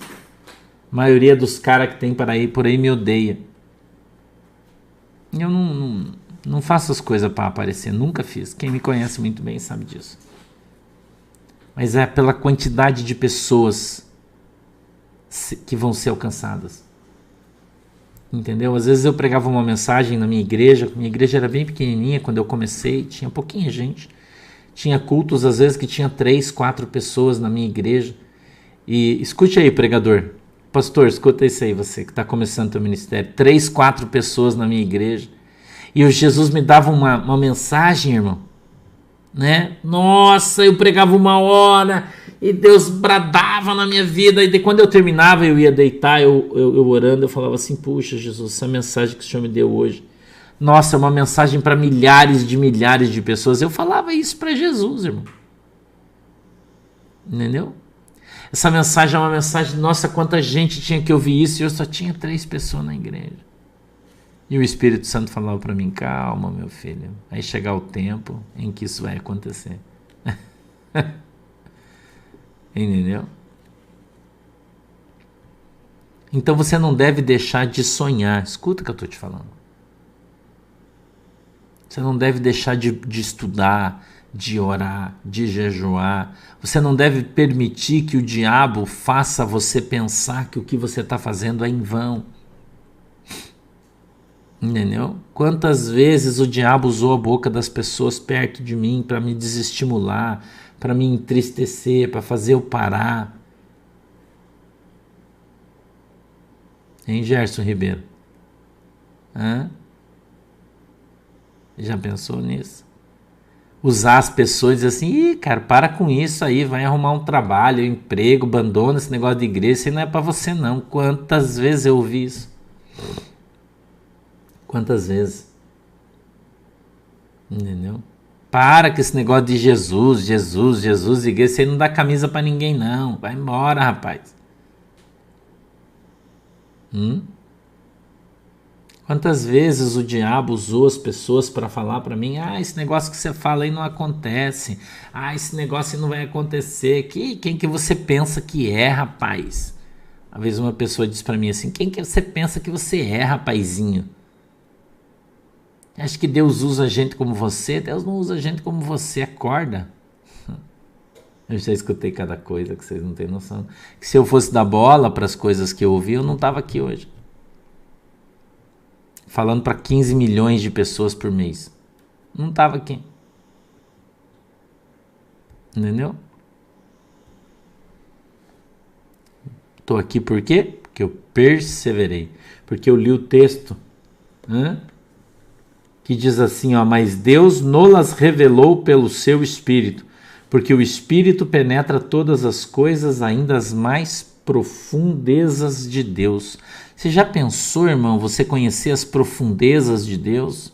A maioria dos caras que tem por aí me odeia. Eu não faço as coisas para aparecer, nunca fiz. Quem me conhece muito bem sabe disso. Mas é pela quantidade de pessoas que vão ser alcançadas. Entendeu? Às vezes eu pregava uma mensagem na minha igreja era bem pequenininha quando eu comecei, tinha pouquinha gente. Tinha cultos às vezes que tinha 3, 4 pessoas na minha igreja. E escute aí, pregador. Pastor, escuta isso aí, você que está começando o teu ministério. 3, 4 pessoas na minha igreja. E o Jesus me dava uma mensagem, irmão. Né? Nossa, eu pregava 1 hora e Deus bradava na minha vida. E quando eu terminava, eu ia deitar, eu orando, eu falava assim, puxa, Jesus, essa mensagem que o Senhor me deu hoje, nossa, é uma mensagem para milhares de pessoas. Eu falava isso para Jesus, irmão. Entendeu? Essa mensagem é uma mensagem, nossa, quanta gente tinha que ouvir isso, e eu só tinha 3 pessoas na igreja. E o Espírito Santo falava para mim, calma, meu filho, vai chegar o tempo em que isso vai acontecer. Entendeu? Então você não deve deixar de sonhar. Escuta o que eu estou te falando. Você não deve deixar de estudar, de orar, de jejuar. Você não deve permitir que o diabo faça você pensar que o que você está fazendo é em vão. Entendeu? Quantas vezes o diabo usou a boca das pessoas perto de mim para me desestimular, para me entristecer, para fazer eu parar. Hein, Gerson Ribeiro? Hã? Já pensou nisso? Usar as pessoas e dizer assim, ih, cara, para com isso aí, vai arrumar um trabalho, um emprego, abandona esse negócio de igreja, isso aí não é para você não. Quantas vezes eu ouvi isso? Quantas vezes? Entendeu? Para com esse negócio de Jesus, Jesus, Jesus, igreja, você não dá camisa para ninguém não. Vai embora, rapaz. Quantas vezes o diabo usou as pessoas para falar para mim, esse negócio que você fala aí não acontece, esse negócio aí não vai acontecer. Quem que você pensa que é, rapaz? Uma vez uma pessoa disse para mim assim, quem que você pensa que você é, rapazinho? Acha que Deus usa gente como você? Deus não usa gente como você, acorda. Eu já escutei cada coisa que vocês não têm noção. Que se eu fosse dar bola para as coisas que eu ouvi, eu não tava aqui hoje. Falando para 15 milhões de pessoas por mês. Não tava aqui. Entendeu? Tô aqui por quê? Porque eu perseverei. Porque eu li o texto. Que diz assim, mas Deus nolas revelou pelo seu Espírito, porque o Espírito penetra todas as coisas, ainda as mais profundezas de Deus. Você já pensou, irmão, você conhecer as profundezas de Deus?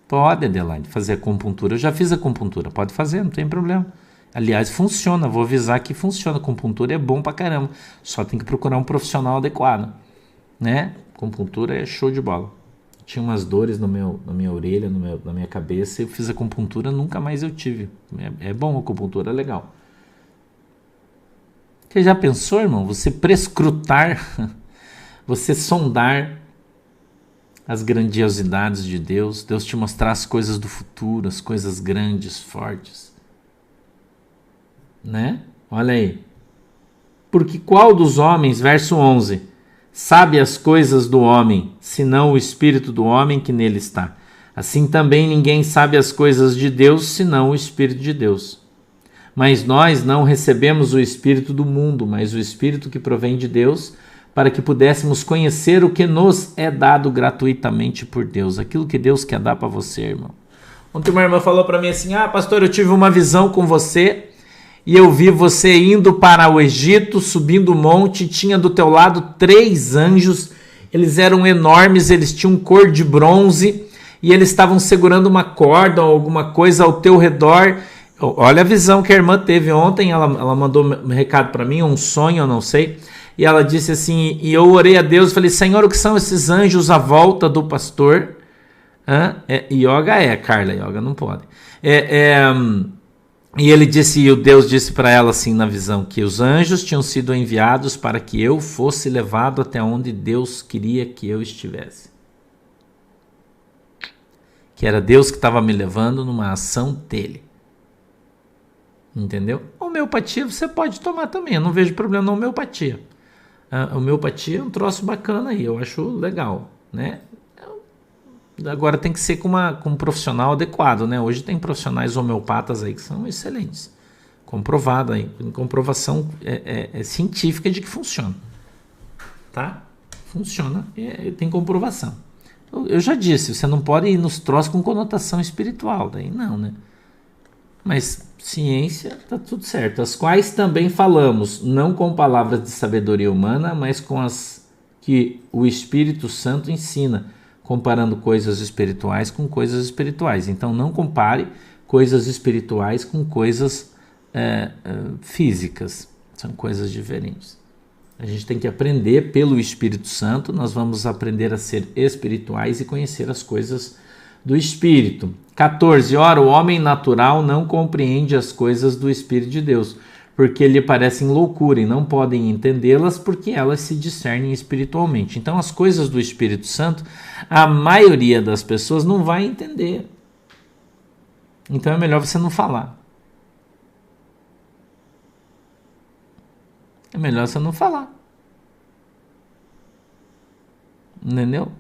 Pode, Adelaide, fazer acupuntura. Eu já fiz acupuntura, pode fazer, não tem problema. Aliás, funciona, vou avisar que funciona. Acupuntura é bom pra caramba, só tem que procurar um profissional adequado, né? Acupuntura é show de bola. Tinha umas dores na minha orelha, na minha cabeça, eu fiz acupuntura, nunca mais eu tive. É bom, a acupuntura é legal. Você já pensou, irmão? Você prescrutar, você sondar as grandiosidades de Deus, Deus te mostrar as coisas do futuro, as coisas grandes, fortes. Né? Olha aí. Porque qual dos homens, verso 11, sabe as coisas do homem, senão o espírito do homem que nele está? Assim também ninguém sabe as coisas de Deus, senão o Espírito de Deus. Mas nós não recebemos o Espírito do mundo, mas o Espírito que provém de Deus, para que pudéssemos conhecer o que nos é dado gratuitamente por Deus. Aquilo que Deus quer dar para você, irmão. Ontem uma irmã falou para mim assim, pastor, eu tive uma visão com você, e eu vi você indo para o Egito, subindo o monte, tinha do teu lado 3 anjos, eles eram enormes, eles tinham cor de bronze, e eles estavam segurando uma corda ou alguma coisa ao teu redor. Olha a visão que a irmã teve ontem, ela mandou um recado para mim, um sonho, eu não sei, e ela disse assim, e eu orei a Deus, falei, Senhor, o que são esses anjos à volta do pastor? Yoga Carla, yoga não pode. E ele disse, e o Deus disse para ela assim na visão, que os anjos tinham sido enviados para que eu fosse levado até onde Deus queria que eu estivesse. Que era Deus que estava me levando numa ação dele. Entendeu? Homeopatia você pode tomar também, eu não vejo problema na homeopatia. A homeopatia é um troço bacana aí, eu acho legal, né? Agora tem que ser com um profissional adequado, né? Hoje tem profissionais homeopatas aí que são excelentes. Comprovado aí, comprovação científica de que funciona. Tá? Funciona, tem comprovação. Eu já disse, você não pode ir nos troços com conotação espiritual, daí não, né? Mas ciência, tá tudo certo. As quais também falamos, não com palavras de sabedoria humana, mas com as que o Espírito Santo ensina, comparando coisas espirituais com coisas espirituais. Então não compare coisas espirituais com coisas físicas. São coisas diferentes. A gente tem que aprender pelo Espírito Santo, nós vamos aprender a ser espirituais e conhecer as coisas do Espírito. 14. Ora, o homem natural não compreende as coisas do Espírito de Deus, porque lhe parecem loucura e não podem entendê-las porque elas se discernem espiritualmente. Então, as coisas do Espírito Santo, a maioria das pessoas não vai entender. Então, é melhor você não falar. É melhor você não falar. Entendeu?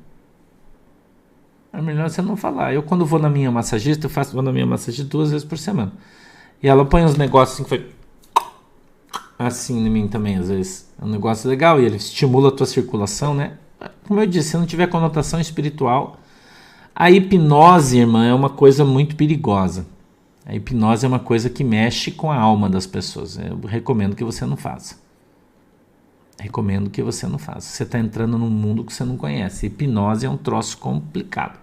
É melhor você não falar. Eu, quando vou na minha massagista, vou na minha massagista 2 vezes por semana. E ela põe uns negócios assim que foi assim em mim também, às vezes. É um negócio legal e ele estimula a tua circulação, né? Como eu disse, se não tiver conotação espiritual, a hipnose, irmã, é uma coisa muito perigosa. A hipnose é uma coisa que mexe com a alma das pessoas. Eu recomendo que você não faça. Recomendo que você não faça. Você está entrando num mundo que você não conhece. Hipnose é um troço complicado.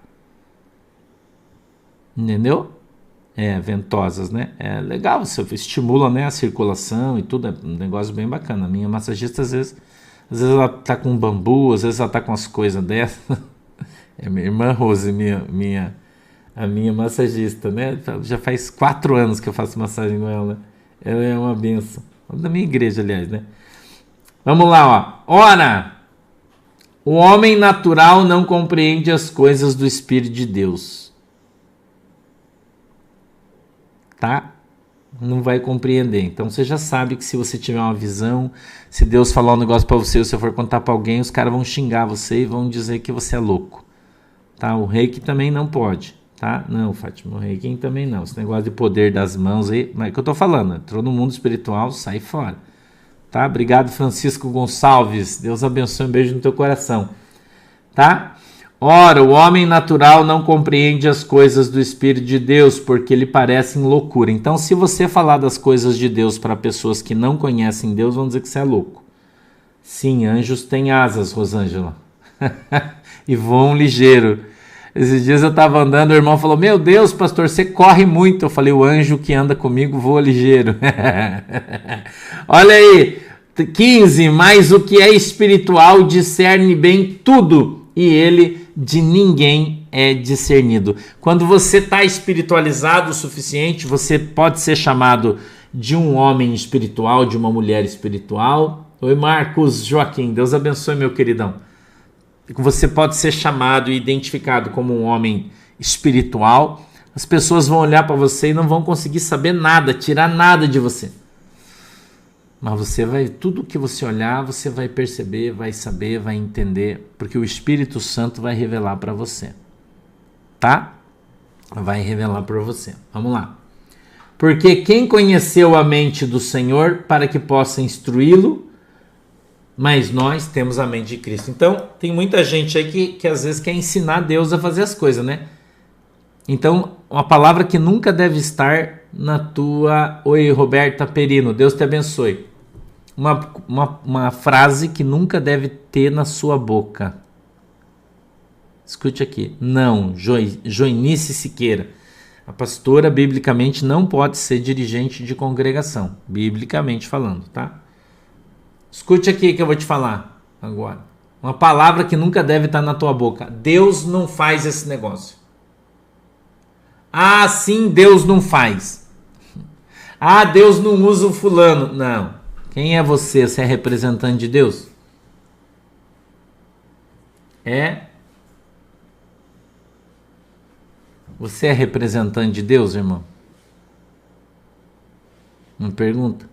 Entendeu? Ventosas, né? É legal, você estimula, né, a circulação e tudo. É um negócio bem bacana. A minha massagista, às vezes ela tá com bambu, às vezes ela tá com as coisas dessas. É minha irmã Rose, a minha massagista, né? Já faz 4 anos que eu faço massagem com ela. Ela é uma benção. Da minha igreja, aliás, né? Vamos lá, ó. Ora, o homem natural não compreende as coisas do Espírito de Deus. Tá? Não vai compreender. Então você já sabe que se você tiver uma visão, se Deus falar um negócio pra você, ou se você for contar pra alguém, os caras vão xingar você e vão dizer que você é louco. Tá? O reiki também não pode. Tá? Não, Fátima, o reiki também não. Esse negócio de poder das mãos aí, mas é o que eu tô falando. Entrou no mundo espiritual, sai fora. Tá? Obrigado, Francisco Gonçalves. Deus abençoe, um beijo no teu coração. Tá? Ora, o homem natural não compreende as coisas do Espírito de Deus, porque lhe parecem loucura. Então, se você falar das coisas de Deus para pessoas que não conhecem Deus, vão dizer que você é louco. Sim, anjos têm asas, Rosângela. E voam ligeiro. Esses dias eu estava andando, o irmão falou, meu Deus, pastor, você corre muito. Eu falei, o anjo que anda comigo voa ligeiro. Olha aí, 15, mas o que é espiritual discerne bem tudo, e ele de ninguém é discernido. Quando você está espiritualizado o suficiente, você pode ser chamado de um homem espiritual, de uma mulher espiritual. Oi, Marcos Joaquim, Deus abençoe, meu queridão. Você pode ser chamado e identificado como um homem espiritual. As pessoas vão olhar para você e não vão conseguir saber nada, tirar nada de você. Mas você vai, tudo que você olhar, você vai perceber, vai saber, vai entender, porque o Espírito Santo vai revelar para você. Tá? Vai revelar para você. Vamos lá. Porque quem conheceu a mente do Senhor para que possa instruí-lo? Mas nós temos a mente de Cristo. Então, tem muita gente aí que às vezes quer ensinar Deus a fazer as coisas, né? Então, uma palavra que nunca deve estar na tua... Oi, Roberta Perino, Deus te abençoe. Uma frase que nunca deve ter na sua boca. Escute aqui. Não, Joinice Siqueira. A pastora, biblicamente, não pode ser dirigente de congregação. Biblicamente falando, tá? Escute aqui que eu vou te falar agora. Uma palavra que nunca deve estar na tua boca. Deus não faz esse negócio. Ah, sim, Deus não faz. Ah, Deus não usa o fulano. Não. Quem é você? Você é representante de Deus? É? Você é representante de Deus, irmão? Não pergunta?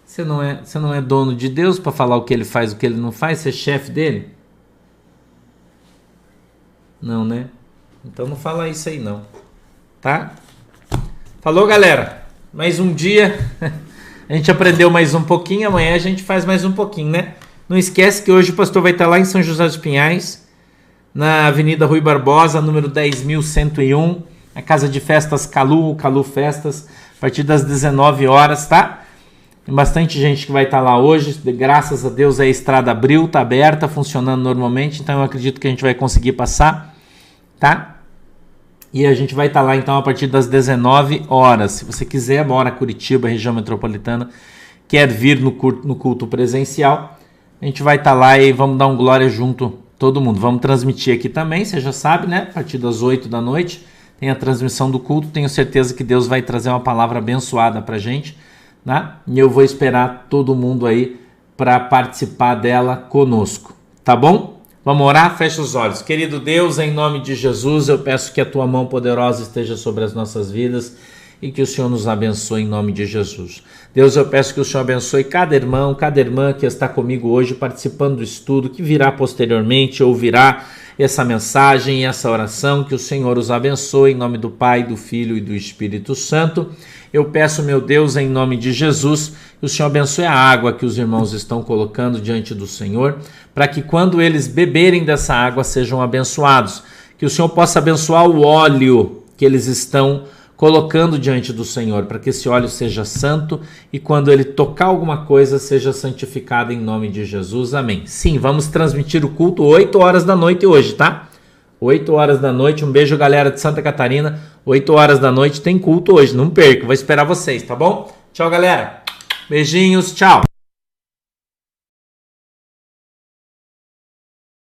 Você não é dono de Deus para falar o que ele faz, o que ele não faz? Você é chefe dele? Não, né? Então não fala isso aí não, tá? Falou, galera? Mais um dia. A gente aprendeu mais um pouquinho, amanhã a gente faz mais um pouquinho, né? Não esquece que hoje o pastor vai estar lá em São José dos Pinhais, na Avenida Rui Barbosa, número 10.101, a Casa de Festas Calu Festas, a partir das 19 horas, tá? Tem bastante gente que vai estar lá hoje, graças a Deus a estrada abriu, tá aberta, funcionando normalmente, então eu acredito que a gente vai conseguir passar, tá? E a gente vai estar lá então a partir das 19 horas. Se você quiser, mora em Curitiba, região metropolitana, quer vir no culto presencial, a gente vai estar lá e vamos dar um glória junto, todo mundo. Vamos transmitir aqui também, você já sabe, né? A partir das 8 da noite tem a transmissão do culto. Tenho certeza que Deus vai trazer uma palavra abençoada pra gente, né? E eu vou esperar todo mundo aí para participar dela conosco, tá bom? Vamos orar? Fecha os olhos. Querido Deus, em nome de Jesus, eu peço que a tua mão poderosa esteja sobre as nossas vidas e que o Senhor nos abençoe em nome de Jesus. Deus, eu peço que o Senhor abençoe cada irmão, cada irmã que está comigo hoje participando do estudo, que virá posteriormente, ouvirá essa mensagem e essa oração, que o Senhor os abençoe em nome do Pai, do Filho e do Espírito Santo. Eu peço, meu Deus, em nome de Jesus, que o Senhor abençoe a água que os irmãos estão colocando diante do Senhor, para que quando eles beberem dessa água sejam abençoados. Que o Senhor possa abençoar o óleo que eles estão colocando diante do Senhor, para que esse óleo seja santo e quando ele tocar alguma coisa seja santificado em nome de Jesus. Amém. Sim, vamos transmitir o culto 8 horas da noite hoje, tá? 8 horas da noite, um beijo galera de Santa Catarina, 8 horas da noite tem culto hoje, não perca, vou esperar vocês, tá bom? Tchau galera, beijinhos, tchau!